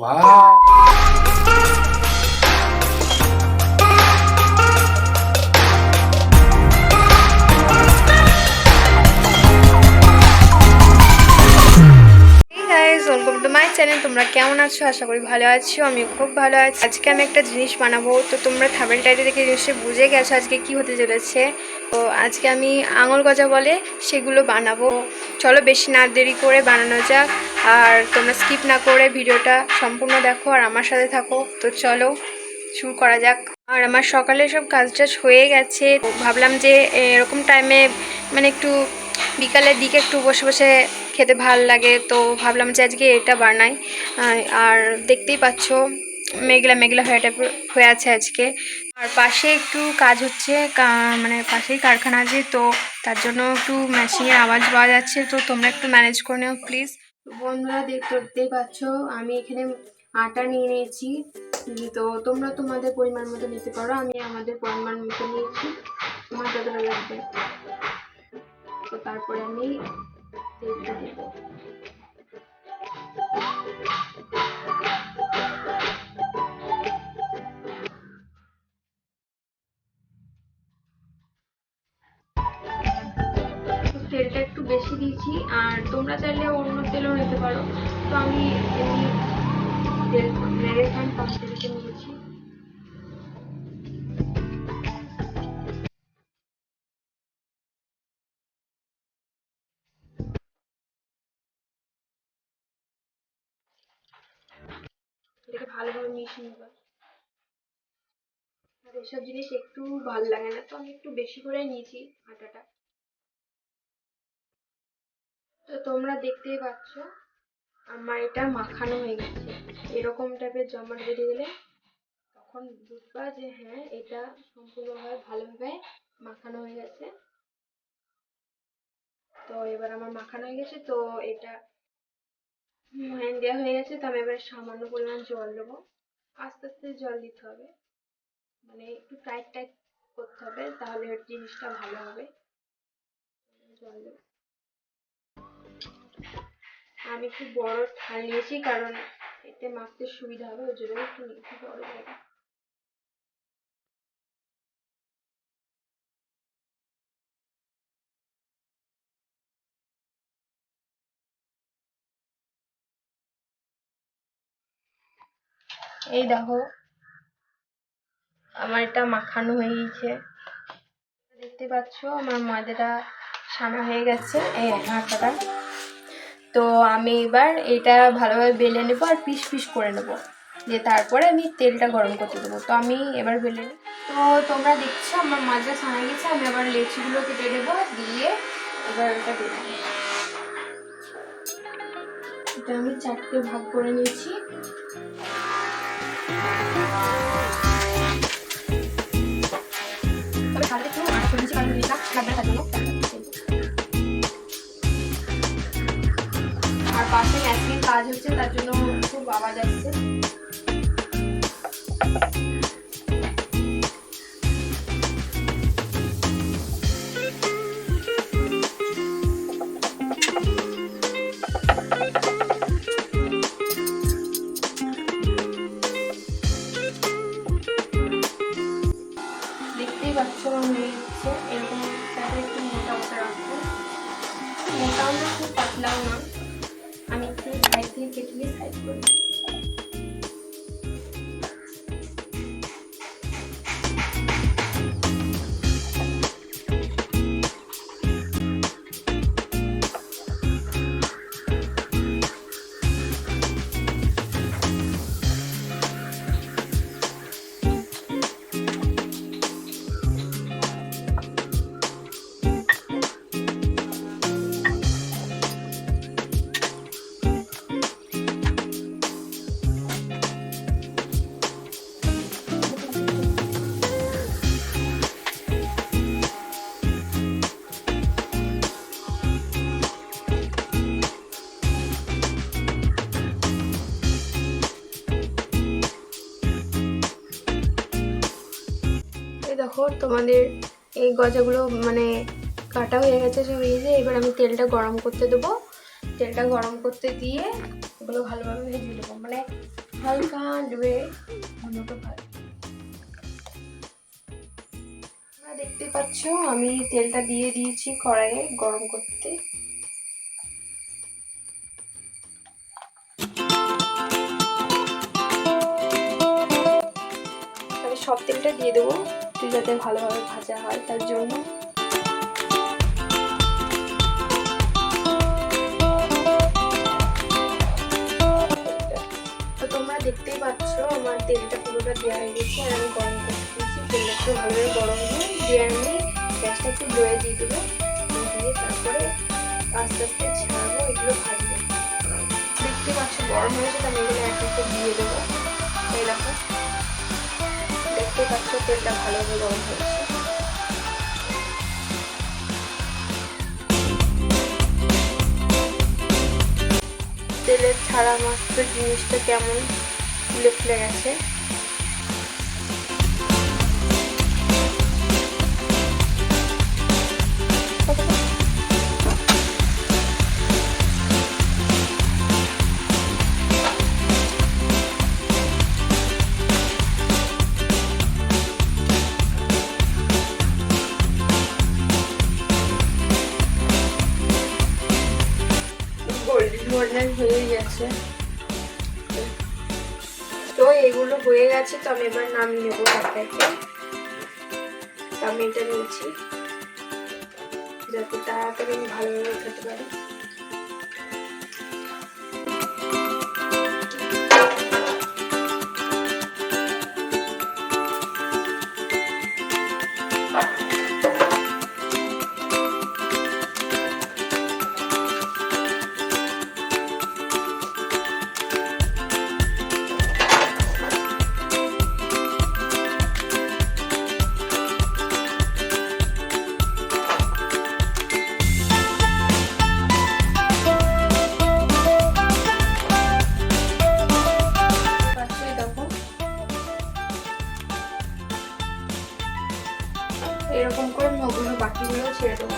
वाह। Welcome to my channel. তোমরা কেমন আছো? আশা করি ভালো আছো। আমি খুব ভালো আছি। আজকে আমি একটা জিনিস বানাবো, তো তোমরা থাম্বনেল টাইটেল দেখে নিশ্চয়ই বুঝে গেছো আজকে কি হতে চলেছে। তো আজকে আমি আঙুর গজা বলে সেগুলো বানাবো। চলো বেশি না দেরি করে বানানো যাক, আর তোমরা স্কিপ না করে ভিডিওটা সম্পূর্ণ দেখো আর আমার সাথে থাকো। তো চলো শুরু করা যাক। আর আমার সকালে সব কাজ টাজ হয়ে গেছে, ভাবলাম যে এরকম টাইমে মানে একটু বিকালের দিকে একটু বসে বসে খেতে ভাল লাগে, তো ভাবলাম যে আজকে এটা বানাই। আর দেখতেই পাচ্ছ মেঘলা মেঘলা হয়ে আছে আজকে। আর পাশে একটু কাজ হচ্ছে, মানে পাশেই কারখানা আছে, তো তার জন্য একটু মেশিনের আওয়াজ পাওয়া যাচ্ছে, তো তোমরা একটু ম্যানেজ করে নাও প্লিজ। বন্ধুরা দেখতেই পাচ্ছ আমি এখানে আটা নিয়ে নিয়েছি, তো তোমরা তোমাদের পরিমাণ মতো নিতে পারো। আমি আমাদের পরিমাণ মতো নিয়েছি, তোমার যতটা লাগবে। তো তারপরে আমি তেলটা দেব। তেলটা একটু বেশি দিয়েছি, আর তোমরা চাইলে অন্য তেলও নিতে পারো। তো আমি এমনি তেল রিফাইন্ড পাম তেলটা নিয়েছি। এটাকে ভালোভাবে মিশিয়ে নেব। আর এসব জিনিস একটু ভালো লাগে না, তো আমি একটু বেশি করে নিয়েছি আটাটা। তো তোমরা দেখতেই পাচ্ছ আমার এটা মাখানো হয়ে গেছে। এরকম টাইপের জমাট বেঁধে গেলে তখন বুঝবা যে হ্যাঁ এটা সম্পূর্ণভাবে ভালোভাবে মাখানো হয়ে গেছে। তো এবার আমার মাখানো হয়ে গেছে, তো এটা ময়ান দেওয়া হয়ে গেছে। তো আমি এবার সামান্য পরিমাণ জল দেবো। আস্তে আস্তে জল দিতে হবে, মানে একটু টাইট টাইট করতে হবে, তাহলে জিনিসটা ভালো হবে। জল দেবো। আমি একটু বড় থাল নিয়েছি, কারণ এতে মাখতে সুবিধা হবে, ওই জন্য একটু নিয়েছি বড় জায়গা। এই দেখো আমার এটা মাখানো হয়ে গেছে, দেখতে পাচ্ছ আমার ময়দাটা সানা হয়ে গেছে এই আটাটা। তো আমি এবার এটা ভালোভাবে বেলে নেবো আর পিস পিস করে নেবো, দিয়ে তারপরে আমি তেলটা গরম করতে দেবো। তো আমি এবার বেলে নিই। তো তোমরা দেখছো আমার মাজা ছানা গেছে, আমি আবার লেচিগুলো কেটে দেবো, দিয়ে এবার এটা বেলে নেবো। এটা আমি 4টে ভাগ করে নিয়েছি। আর পাশে ম্যাচিং কাজ হচ্ছে, তার জন্য খুব আওয়াজ আসছে। দেখতেই পাচ্ছ আমার হয়ে যাচ্ছে এরকম, তাতে একটু মোটা মোটা রাখবো, মোটাও না খুব পাতলাও না। আমি একটু সাইড থেকে কেটে নিয়ে সাইড করি। দেখো তোমাদের এই গজাগুলো মানে কাটা হয়ে গেছে সব। এই যে এবার আমি তেলটা গরম করতে দেবো, তেলটা গরম করতে দিয়ে এগুলো ভালোভাবে ভেজে দেবো, মানে হালকা ডুবে ঘনটা ভালো। দেখতে পাচ্ছ আমি তেলটা দিয়ে দিয়েছি কড়াইয়ে গরম করতে। আমি সব তেলটা দিয়ে দেবো যাতে ভালোভাবে ভাজা হয় তার জন্য। তো তোমরা দেখতেই পাচ্ছ আমার তেলটা পুরোটা দেওয়া হয়ে গেছে আর আমি গরম করতে দিয়েছি। তেলটা একটু ভালোভাবে গরম হয়ে দিয়ে আমি গ্যাসটা একটু লোয়ে দিয়ে দেবো, দিয়ে তারপরে আস্তে আস্তে ছাড়বো, এগুলো ভাজবো। দেখতে পাচ্ছ গরম হয়েছে, আমি এগুলো এক একটা দিয়ে দেবো। এই দেখো দেখতে পাচ্ছ তেলটা ভালোভাবে গরম হয়েছে। তেলের ছাড়া মাত্র জিনিসটা কেমন ফুলে ফুলে গেছে। গোল্ডেন হয়ে গেছে, তো এগুলো হয়ে গেছে। তো আমি এবার নামিয়ে নেবো একে একে। আমি এটা নিয়েছি যাতে তাড়াতাড়ি আমি ভালোভাবে খেতে পারি। এরকম করে ওগুলো বাকিগুলো ছেড়ে দেবো।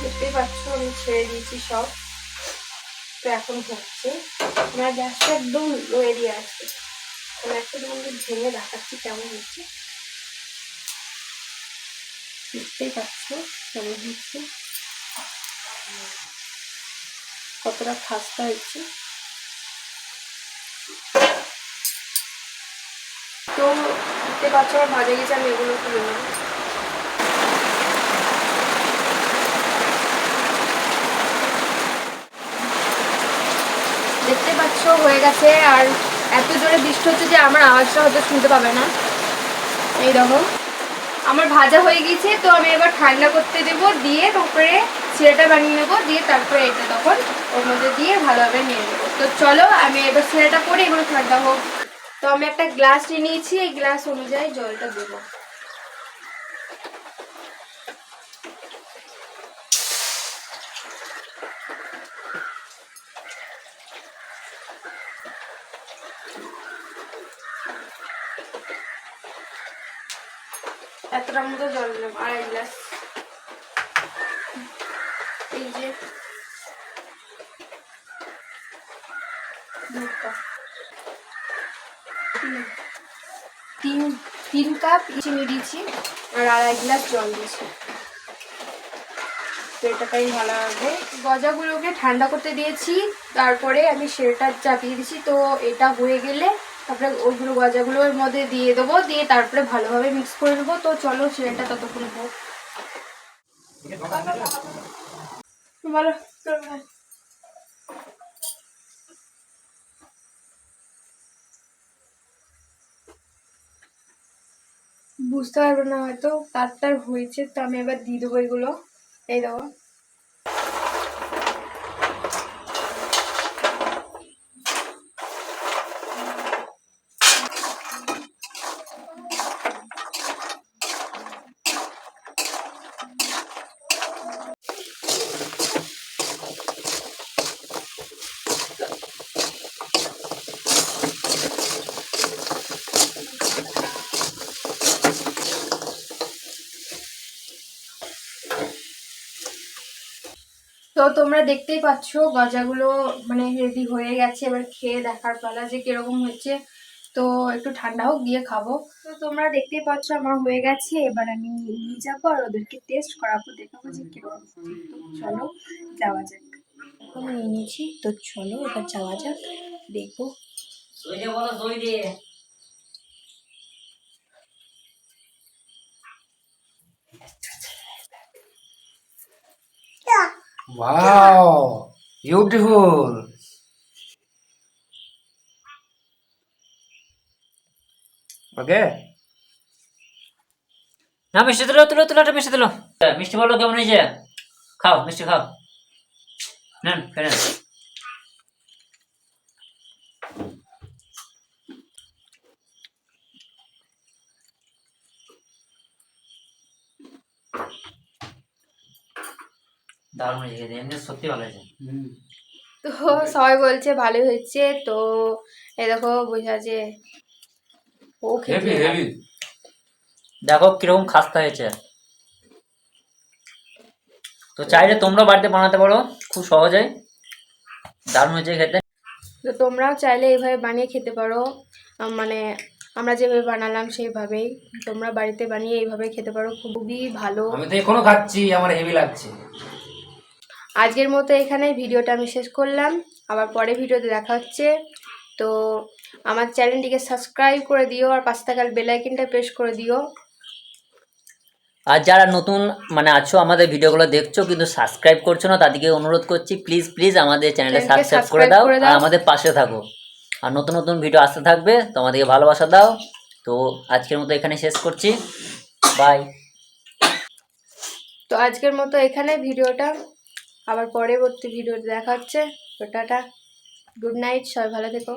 দেখতেই পাচ্ছ আমি ছেড়ে দিয়েছি সব। তো এখন হচ্ছে আমার গ্যাসটা একদম লো দিয়ে আসছে। আমি একটা তোমাকে ভেঙে দেখাচ্ছি কেমন হচ্ছে। দেখতেই পাচ্ছ কেমন হচ্ছে, কতটা খাস্তা হচ্ছে। তো দেখতে পাচ্ছ আমার ভাজা গেছে, আমি এগুলো তুলে নেব। দেখতে পাচ্ছ হয়ে গেছে, আর এত জোরে বৃষ্টি হচ্ছে যে আমার আওয়াজটা হয়তো শুনতে পাবে না। এই দেখো আমার ভাজা হয়ে গেছে। তো আমি এবার ঠান্ডা করতে দেবো, দিয়ে তারপরে সিরাটা বানিয়ে নেবো, দিয়ে তারপরে এটা তখন ওর মধ্যে দিয়ে ভালোভাবে নিয়ে নেবো। তো চলো আমি এবার সিরাটা করে এগুলো ঠান্ডা হোক। তো আমি একটা গ্লাস নিয়ে নিয়েছি, এই গ্লাস অনুযায়ী জলটা দেবো। এতটার মতো জল নেবো, আড়াই গ্লাস। এই যে তিন কাপ চিনি দিয়েছি আর আড়াই গ্লাস জল দিয়েছি। তো এটাটাই ভালোভাবে গজাগুলোকে ঠান্ডা করতে দিয়েছি, তারপরে আমি সেটা চাপিয়ে দিয়েছি। তো এটা হয়ে গেলে তারপরে ওইগুলো গজাগুলোর মধ্যে দিয়ে দেবো, দিয়ে তারপরে ভালোভাবে মিক্স করে নেবো। তো চলো সেটা ততক্ষণ হোক। ভালো বুঝতে পারবে না হয়তো তার হয়েছে। তো আমি এবার দিয়ে দেবো এগুলো। এই দেবো তো তোমরা দেখতেই পাচ্ছ গজাগুলো মানে রেডি হয়ে গেছে, এবার খেয়ে দেখার পালা যে কিরকম হয়েছে। তো একটু ঠান্ডা হোক দিয়ে খাবো। তো তোমরা দেখতেই পাচ্ছ আমার হয়ে গেছে, এবার আমি নিয়ে যাবো আর ওদেরকে টেস্ট করাবো, দেখাবো যে কিরকম। তো চলো যাওয়া যাক। আমি নিয়ে নিয়েছি, তো চলো এবার যাওয়া যাক, দেখো। Wow, beautiful. Okay. না মিষ্টি তুলো তুলো তুলো একটা মিষ্টি তুলো। মিষ্টি বলো কেমন হয়েছে? খাও মিষ্টি খাও। নেন খেয়ে নেন। দারুণ হয়েছে খেতে, এমনি সত্যি ভালো হয়েছে। তো সবাই বলছে ভালো হয়েছে। তো এই দেখো বোঝা যে ও Heavy, খেতে heavy. দেখো কিরকম খাস্তা হয়েছে। তো চাইলে তোমরা বাড়িতে বানাতে পারো, খুব সহজে। দারুণ হয়েছে খেতে। তো তোমরাও চাইলে এইভাবে বানিয়ে খেতে পারো। মানে আমরা যেভাবে বানালাম সেইভাবেই তোমরা বাড়িতে বানিয়ে এইভাবে খেতে পারো, খুবই ভালো। আমি তো এখনো খাচ্ছি, আমার হেভি লাগছে। আজকের মতো এখানেই ভিডিওটা আমি শেষ করলাম, আবার পরে ভিডিওতে দেখা হচ্ছে। তো আমার চ্যানেলটিকে সাবস্ক্রাইব করে দিও আর পাশে থাকা বেল আইকনটা প্রেস করে দিও। আর যারা নতুন মানে আছো আমাদের ভিডিওগুলো দেখছো কিন্তু সাবস্ক্রাইব করছো না, তাদেরকে অনুরোধ করছি প্লিজ প্লিজ আমাদের চ্যানেলটা চ্যানেলকে সাবস্ক্রাইব করে দাও করে আর দাও। আমাদের পাশে থাকো। আর নতুন নতুন ভিডিও আসতে থাকবে, তোমাদেরকে ভালোবাসা দাও। তো আজকের মতো এখানে শেষ করছি, বাই। তো আজকের মতো এখানে ভিডিওটা, আবার পরবর্তী ভিডিওতে দেখা হচ্ছে। তো টাটা, গুড নাইট, সবাই ভালো থেকো।